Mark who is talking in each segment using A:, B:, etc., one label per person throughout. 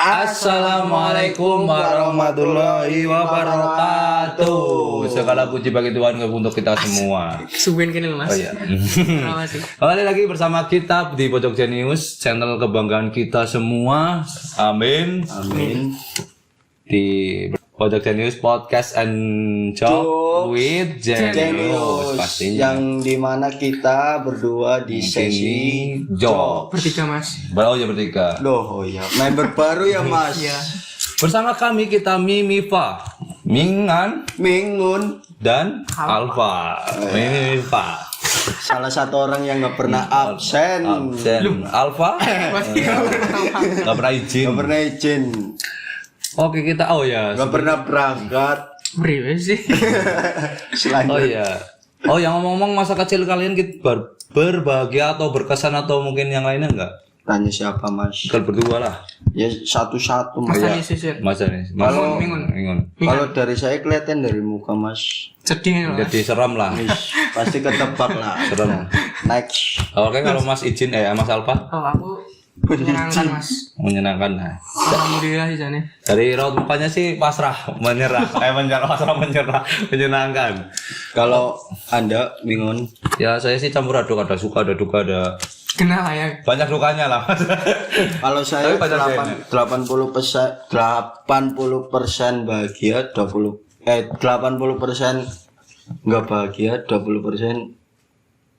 A: Assalamualaikum warahmatullahi wabarakatuh. Segala puji bagi Tuhan untuk kita semua.
B: Suwen kene Mas.
A: Oh iya. Kembali lagi bersama kita di Pojok Jenius, channel kebanggaan kita semua. Amin.
C: Amin.
A: Di Pojok Jenius Podcast and Joke with Jenius. Pastinya.
C: Yang dimana kita berdua di sesi
A: Joke.
B: Bertiga Mas.
A: Oh ya bertiga.
C: Loh, oh ya, member baru ya Mas.
B: Iya.
A: Bersama kami kita Mimifa, Mingan,
C: Mingun,
A: dan Alfa. Mimifa.
C: salah satu orang yang nggak pernah absen.
A: Alfa nggak pernah izin.
C: Nggak pernah izin.
A: Oke kita
C: Nggak pernah berangkat.
B: Beriwe sih.
A: Oh iya. Oh yang ngomong-ngomong masa kecil kalian berbahagia atau berkesan atau mungkin yang lainnya enggak?
C: Tanya siapa Mas?
A: Kita berdua lah.
C: Ya satu-satu
B: Mas
C: Mas.
B: tadi sisir.
A: Mas nih.
B: Mingun.
C: Kalau dari saya kelihatan dari muka Mas.
B: Sedih Mas.
A: Jadi seram lah.
C: Wis, pasti ketebak lah.
A: Serem.
C: Next.
A: Oke kalau Mas izin Mas Alfa
B: Oh aku menyenangkan Mas.
A: menyenangkan lah.
B: Alhamdulillah sih jane.
A: Dari raut mukanya sih pasrah, menyerah, menyerah, menyenangkan.
C: Kalau Anda Mingun,
A: Ya saya sih campur aduk, ada suka, ada duka, ada
B: Kenal ya.
A: banyak dukanya lah.
C: kalau saya
A: Tapi pada
C: 80% bahagia, 80% nggak bahagia, 20%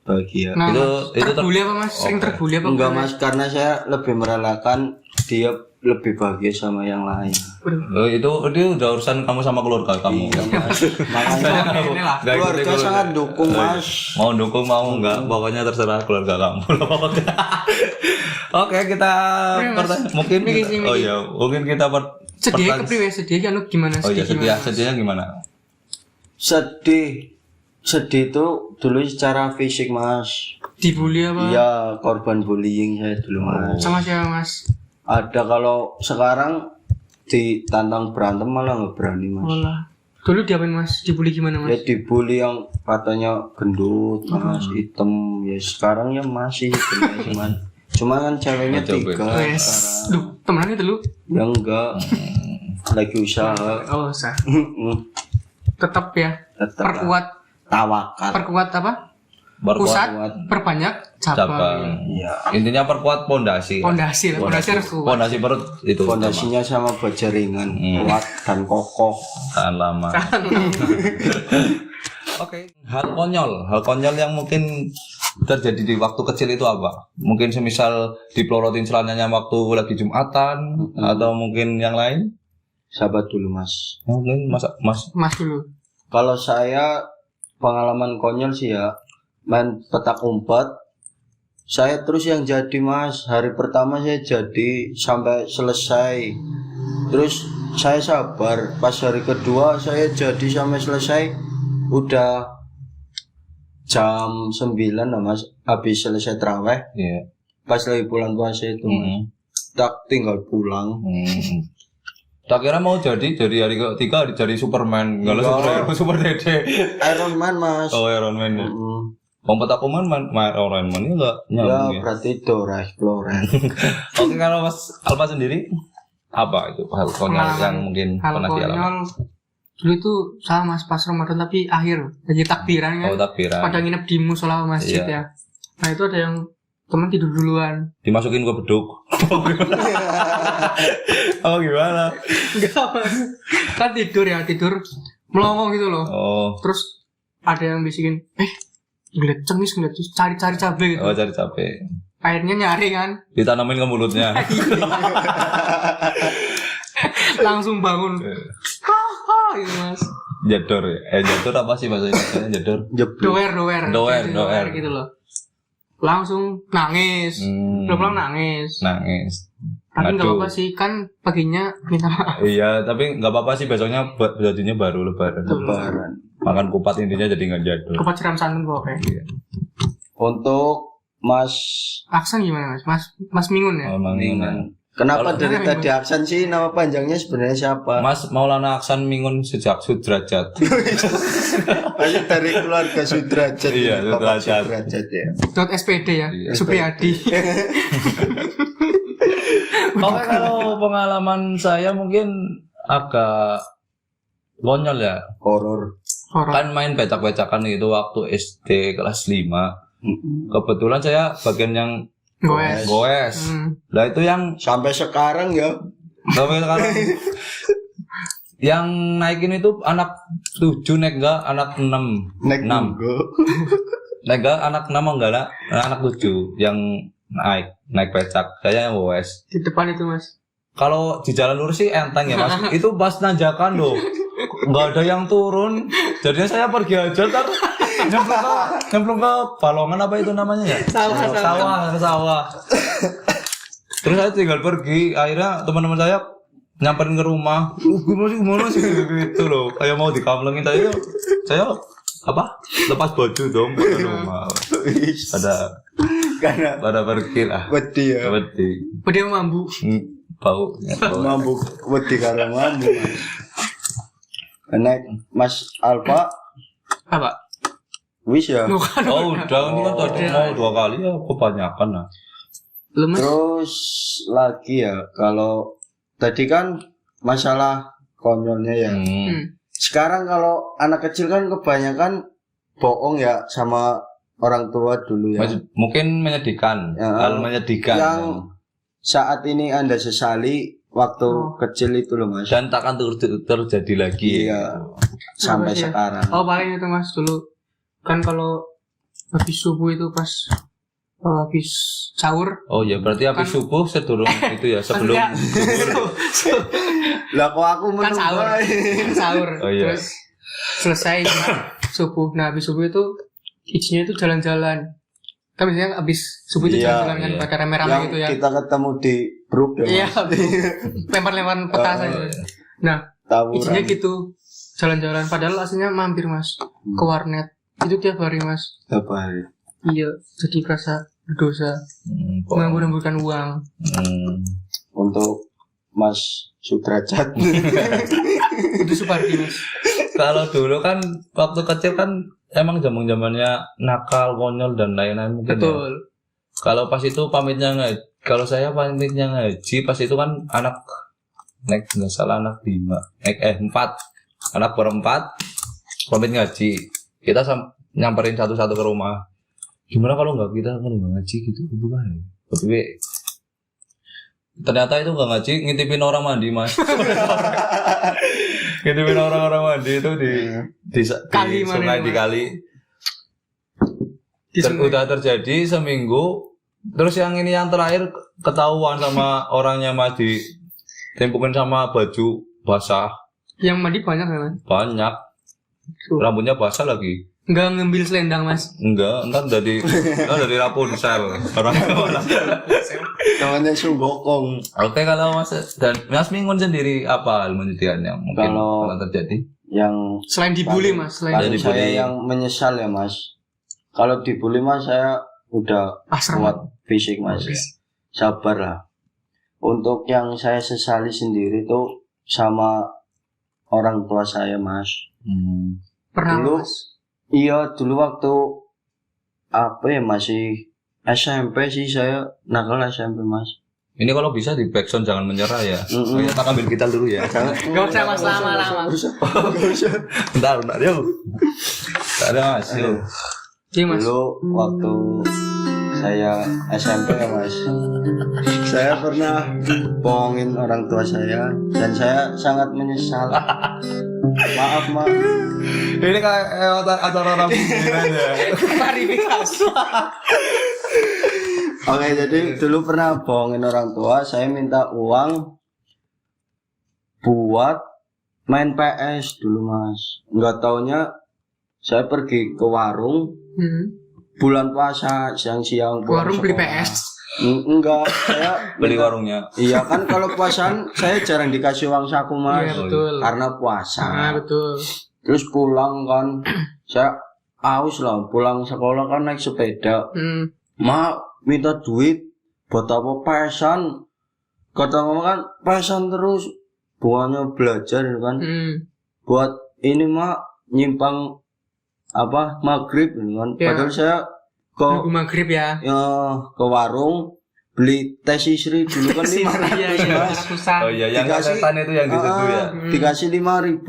C: bahagia.
B: Nah,
A: Itu
B: terbuli apa Mas? Sering terbuli apa?
C: Enggak Mas, karena saya lebih merelakan dia lebih bahagia sama yang lain.
A: itu udah urusan kamu sama keluarga kamu.
C: Makanya
B: Ini lah.
A: Nggak
C: keluarga
A: ikutin
C: sangat dukung Mas.
A: Mau dukung mau enggak, pokoknya terserah keluarga kamu. Oke kita mungkin
B: Miki.
A: oh iya mungkin kita
B: Sedih kepriwe sedih kan gimana
A: oh iya
B: sedih?
A: sedihnya gimana?
C: Sedih itu dulu secara fisik Mas.
B: Dibully apa?
C: Iya, korban bullying saya dulu Mas.
B: Sama siapa Mas?
C: Ada, kalau sekarang ditantang berantem malah nggak berani Mas.
B: Olah. Dulu diapain Mas? Dibully gimana
C: Ya
B: Mas?
C: dibully yang katanya gendut, Mas, hitam. Ya sekarang ya masih sebenarnya Mas. Cuma kan ceweknya tiga
B: Wes.
C: sekarang.
B: Duh, temenan itu lu?
C: Ya enggak. Lagi usaha.
B: Oh, usah. Tetap ya.
C: Tetap
B: Perkuat apa? Pusat, perbanyak cabang.
C: Iya.
A: Intinya perkuat pondasi.
B: Pondasi harus kuat.
A: Pondasi perut itu.
C: Fondasinya sama baja ringan, kuat dan kokoh.
A: Tahan lama. Oke. Hal konyol yang mungkin terjadi di waktu kecil itu apa? Mungkin semisal dipelorotin celananya waktu lagi Jumatan atau mungkin yang lain?
C: Sahabat dulu Mas.
A: Mungkin
B: Mas dulu.
C: Kalau saya pengalaman konyol sih ya, main petak umpet. Saya terus yang jadi Mas. Hari pertama saya jadi sampai selesai. Terus saya sabar. Pas hari kedua saya jadi sampai selesai. Udah jam 9 lah Mas. Habis selesai terawih.
A: Iya.
C: Pas lagi bulan puasa itu Mas. Tak tinggal pulang.
A: Tak kira mau jadi hari ketiga jadi Superman, enggak lah super dede.
C: Iron Man Mas.
A: Oh Iron Man. Petak umpet main Iron Man ini enggak
C: Ya
A: nyambung ya.
C: berarti Dora Explorer.
A: Oke kalau Mas Alfa sendiri apa itu hal konyol yang mungkin
B: hal
A: pernah dialami?
B: konyol dulu itu sama Mas pas Ramadan tapi akhir lagi takbiran kan.
A: Oh takbiran.
B: Pada nginep di musola masjid ya. Nah itu ada yang teman tidur duluan.
A: Dimasukin ke beduk. Oh gimana?
B: Enggak Mas. Kan tidur melongo gitu loh.
A: Oh.
B: Terus ada yang bisikin, ngeliat cari cabai gitu.
A: Oh cari capek.
B: Akhirnya nyari kan,
A: Ditanamin ke mulutnya.
B: langsung bangun. Gitu Mas.
A: Jador ya. Jador apa sih bahasa Indonesia? Jador.
B: Doer gitu loh. Langsung nangis. Belum nangis. Tapi nggak apa-apa sih, kan paginya minta maaf.
A: Iya, tapi nggak apa-apa sih besoknya jadinya baru lebaran. Makan kupat intinya jadi nggak jadul.
B: Kupat siram santan pokoknya.
A: Iya.
C: Untuk Mas
B: Aksan gimana Mas Mingun ya?
A: Mingun.
C: Kenapa dari tadi Aksan sih, nama panjangnya sebenarnya siapa?
A: Mas Maulana Aksan Mingun sejak Sudrajat.
C: Banyak dari keluarga Sudrajat.
A: Iya, Sudrajat.
C: Sudrajat ya.
B: .spd ya,
A: Iya.
B: Supriyadi.
A: Oke, kalau pengalaman saya mungkin agak konyol ya.
C: Horor.
A: Kan main becak-becakan itu waktu SD kelas 5. Kebetulan saya bagian yang goes. Nah itu yang
C: Sampai sekarang ya.
A: sampai sekarang yang naikin itu anak 7 naik enggak anak 6.
C: Naik
A: 6. Naik enggak anak 6 enggak lah, anak 7 yang naik becak. Saya yang goes.
B: Di depan itu Mas.
A: Kalau di jalan lurus sih enteng ya Mas. Itu pas nanjakan loh. Enggak ada yang turun. Jadinya saya pergi aja nyemplung ke balongan apa itu namanya ya? Sawah. Terus saya tinggal pergi. Akhirnya teman-teman saya nyamperin ke rumah. Gimana sih gitu loh. Kayak mau dikamlengin saya lepas baju dong ke rumah. Pada pergi lah.
C: Wedi ya.
A: Wedi
B: mambu.
A: Bau.
C: Mambu wedi karena mambu. Naik Mas Alfa
B: Apa?
C: wis ya.
A: Oh udah ini kan tadi mau 2 kali ya kebanyakan lah.
C: Terus lagi ya kalau tadi kan masalah konyolnya ya. Sekarang kalau anak kecil kan kebanyakan bohong ya sama orang tua dulu ya.
A: Mungkin menyedihkan. Hal menyedihkan.
C: Yang saat ini Anda sesali waktu kecil itu loh Mas.
A: Dan takkan terjadi lagi.
C: Iya. Sampai sekarang.
B: Oh paling itu Mas dulu kan kalau habis subuh itu pas habis sahur.
A: Oh ya berarti habis subuh sebelum itu ya sebelum
C: Lah kok aku
B: kan sahur.
A: Oh, iya.
B: Terus selesai subuh. Nah habis subuh itu izinnya itu jalan-jalan. Kan biasanya habis subuh itu jalan-jalan kan pada rame-rame gitu ya.
C: Kita ketemu di Brook ya.
B: Iya. Lempar-lempar petasan gitu. Nah, izinnya gitu jalan-jalan padahal aslinya mampir Mas ke warnet. Itu tiap hari Mas.
C: Tiap hari.
B: Iya, jadi kerasa berdosa. Menganggur-angguran uang.
C: Untuk Mas Sudrajat.
B: Itu Supardi Mas.
A: Kalau dulu kan waktu kecil kan emang zamannya nakal, konyol dan lain-lain mungkin.
B: Betul.
A: Ya. Kalau pas itu kalau saya pamitnya ngaji pas itu kan anak naik nggak salah anak 4 anak berempat pamit ngaji. Kita nyamperin satu-satu ke rumah. Gimana kalau nggak kita kan ngaji gitu gimana? Tapi ternyata itu nggak ngaji, ngintipin orang mandi Mas. Ngintipin orang mandi itu di sungai di kali. Udah terjadi seminggu. Terus yang terakhir ketahuan sama orangnya Mas ditimpukin sama baju basah.
B: Yang mandi banyak kan?
A: Banyak. Rambutnya basah lagi.
B: Enggak ngambil selendang Mas.
A: Enggak, entar dari Rapunzel.
C: Namanya Sunggokong.
A: Oke, kalau Mas Mingun sendiri apa menyedihkannya mungkin kalau terjadi?
C: Yang
B: selain dibully Mas,
C: saya yang menyesal ya Mas. Kalau dibully Mas saya udah kuat fisik Mas. Sabar lah. Untuk yang saya sesali sendiri tuh sama orang tua saya Mas.
B: Pernah
C: dulu,
B: Mas?
C: Iya dulu waktu masih SMP sih saya nakal SMP Mas.
A: Ini kalau bisa di backsound jangan menyerah ya. Kita ambil kita dulu ya.
B: Gak usah Mas lama-lama.
C: Gak usah.
A: Bentar yuk. Ada Mas. Yuk.
C: Dulu waktu saya SMP ya Mas, saya pernah bohongin orang tua saya dan saya sangat menyesal. Maaf Mas.
A: Ini kayak acara orang pinggiran ya.
B: Klarifikasi.
C: Oke, jadi dulu pernah bohongin orang tua. Saya minta uang buat main PS dulu Mas. Nggak taunya saya pergi ke warung. Bulan puasa siang-siang
B: warung beli PS.
C: Enggak, saya
A: beli warungnya.
C: Iya kan kalau puasaan saya jarang dikasih uang saku Mas.
B: Iya, betul.
C: Karena puasa.
B: Betul.
C: Terus pulang kan saya aus lah, pulang sekolah kan naik sepeda. Ma minta duit buat apa pesan? Kata mama kan pesan terus buahnya belajar kan. Buat ini mak nyimpang maghrib kan. Padahal saya ke
B: maghrib ya.
C: Ke warung beli tes istri dulu kan 500 Mas.
B: Susah.
A: Oh iya, yang
C: Dikasih-
A: setan itu yang di situ ya.
C: Dikasih 5.000,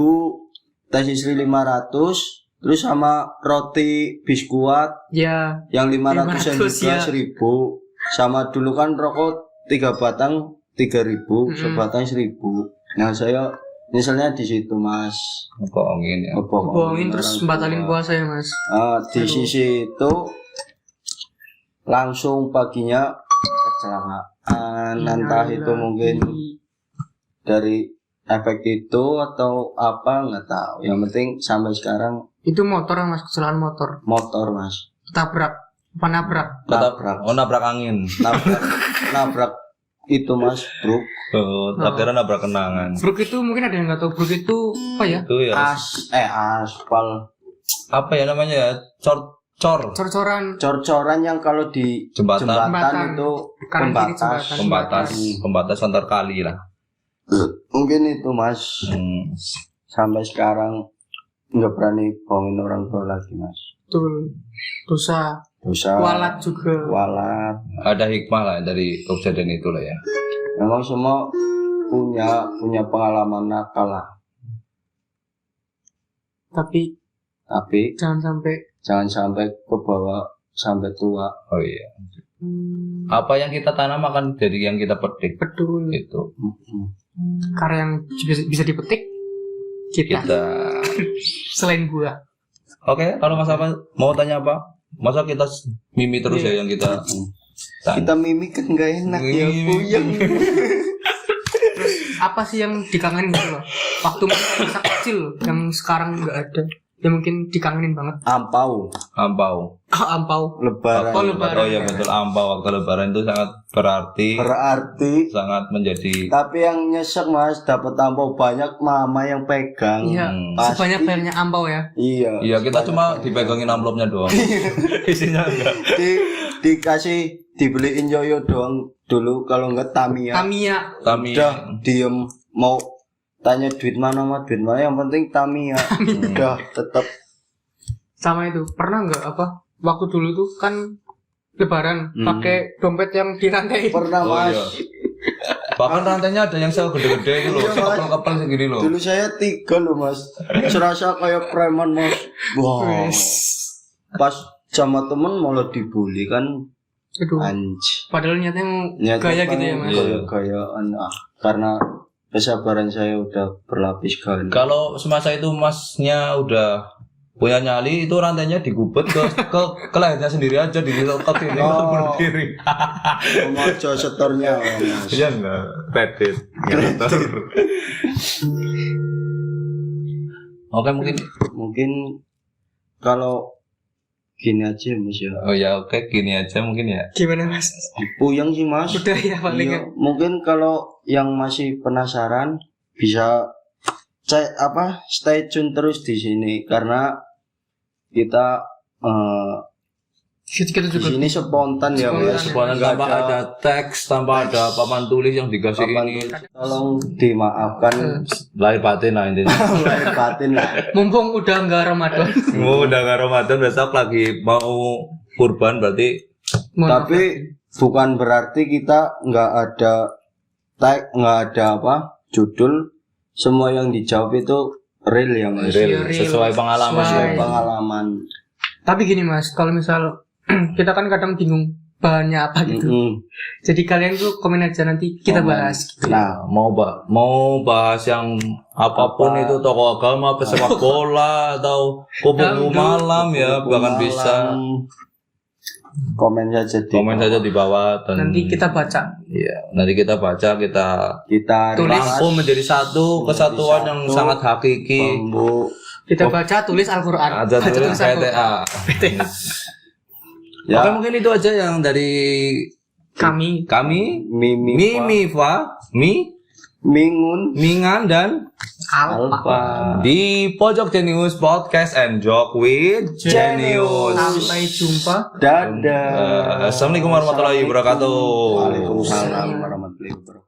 C: tes istri 500, terus sama roti biskuat
B: Ya,
C: yang 500 yang
B: 500
C: juga
B: ya.
C: 1.000, sama dulu kan rokok 3 batang 3.000, sebatang 1.000. Nah saya misalnya di situ Mas,
A: Bohongin ya.
B: bohongin terus batalin puasa ya Mas.
C: Di sisi itu langsung paginya kecelakaan, entah itu mungkin dari efek itu atau apa nggak tahu. Yang penting sampai sekarang
B: Itu motor ya Mas, kecelakaan motor.
C: motor Mas,
B: Tabrak, apa nabrak?
C: nabrak,
A: Nabrak angin.
C: nabrak itu Mas, bro.
A: Akhirnya nabrak kenangan.
B: Bruk itu mungkin ada yang nggak tahu. Bruk itu apa ya?
A: Itu ya.
C: Aspal,
A: Apa ya namanya ya? Cor.
B: Cor-coran.
C: cor-coran yang kalau di
A: Jembatan.
B: Jembatan.
C: itu
B: Kanan kiri
C: pembatas.
A: Pembatas antar kali lah.
C: Mungkin itu Mas. Sampai sekarang nggak berani bohongin orang tua lagi Mas.
B: Betul. Dosa. Walat juga.
C: Walat.
A: Ada hikmah lah dari kejadian itu lah ya.
C: Memang semua punya pengalaman nakal lah.
B: Tapi
C: Tapi
B: jangan sampai
C: jangan sampai ke bawah sampai tua.
A: Oh iya. Apa yang kita tanam akan jadi yang kita petik.
B: betul.
A: Itu
B: Karya yang bisa dipetik kita. Selain buah.
A: Oke, kalau Mas apa mau tanya apa? Masa kita mimi terus ya yang kita
C: Kita mimik kan nggak enak ya, puyeng.
B: Apa sih yang dikangenin gitu loh? Waktu masa kecil yang sekarang nggak ada. Ya mungkin dikangenin banget.
C: Ampau,
A: ampau.
B: Ampau.
C: lebaran.
A: Oh iya betul, ampau waktu lebaran itu sangat berarti sangat menjadi.
C: Tapi yang nyesek Mas, dapat ampau banyak, mama yang pegang.
B: Iya.
C: Pasti.
B: Sebanyak-banyaknya ampau ya.
C: Iya.
A: Iya, kita cuma dipegangin amplopnya doang. Isinya enggak.
C: Dikasih dibeliin yoyo doang dulu, kalau enggak Tamiya.
A: Kami
C: Udah diem, mau tanya duit mana yang penting Tamiya. Udah tetap
B: Sama itu. Pernah nggak apa? Waktu dulu tuh kan lebaran pakai dompet yang dirantai.
C: pernah
A: Oh,
C: Mas.
A: iya. Bahkan rantainya ada yang segede-gede itu loh,
C: Iya, Mas.
A: sekepel-kepel segini loh.
C: Dulu saya 3 loh Mas. Serasa kayak preman Mas. Wow. Pas sama temen malah dibully kan.
B: Aduh.
C: Anj.
B: Padahal niatnya mau
C: Niatnya
B: gaya gitu ya Mas.
C: Gaya-gayaan karena kesabaran saya udah berlapis ganda.
A: Kalau semasa itu masnya udah punya nyali, itu rantainya digubet ke lehernya sendiri aja, di ke kiri, bunuh diri.
C: Mojo setornya Mas.
A: Iya enggak, kredit. Oke,
C: Mungkin kalau gini aja Mas ya.
A: oh ya oke, gini aja mungkin ya.
B: Gimana Mas?
C: Puyeng sih Mas.
B: Udah ya paling
C: Iya, mungkin kalau yang masih penasaran bisa stay tune terus di sini karena kita
B: kita
C: di
B: juga
C: sini spontan ya Mas.
A: Spontan,
C: Nggak
A: tanpa ada teks, tanpa ada papan tulis yang dikasih
C: papan
A: ini.
C: tulis. Tolong dimaafkan
A: Lahir batin lah intinya.
C: lahir batin lah.
B: mumpung udah nggak Ramadan.
A: Udah nggak Ramadan, besok lagi mau kurban berarti.
C: Tapi bukan berarti kita nggak ada tag, nggak ada judul. Semua yang dijawab itu real ya Mas.
A: Real, sesuai pengalaman.
C: Sesuai pengalaman.
B: Tapi gini Mas, kalau misal kita kan kadang bingung bahannya apa gitu. Jadi kalian tuh komen aja nanti kita bahas. Gitu.
C: Nah,
A: mau bahas yang apapun itu, tokoh agama, pesepak bola atau kubu malam ya, bahkan bisa
C: komen saja
A: di bawah dan
B: nanti kita baca.
A: Iya, nanti kita baca, kita
B: tulis
A: rangkum menjadi satu kesatuan yang sangat hakiki.
B: Kita baca, tulis Al-Qur'an.
A: Ada tulis PTA.
C: Ya.
A: Oke, mungkin itu aja yang dari
B: kami
A: Mimifa,
C: Mingun,
A: Mingan dan
C: Alpa
A: di Pojok Genius Podcast and Joke with Genius.
B: Sampai jumpa.
C: Dadah.
A: Assalamualaikum warahmatullahi wabarakatuh.
C: Waalaikumsalam warahmatullahi wabarakatuh.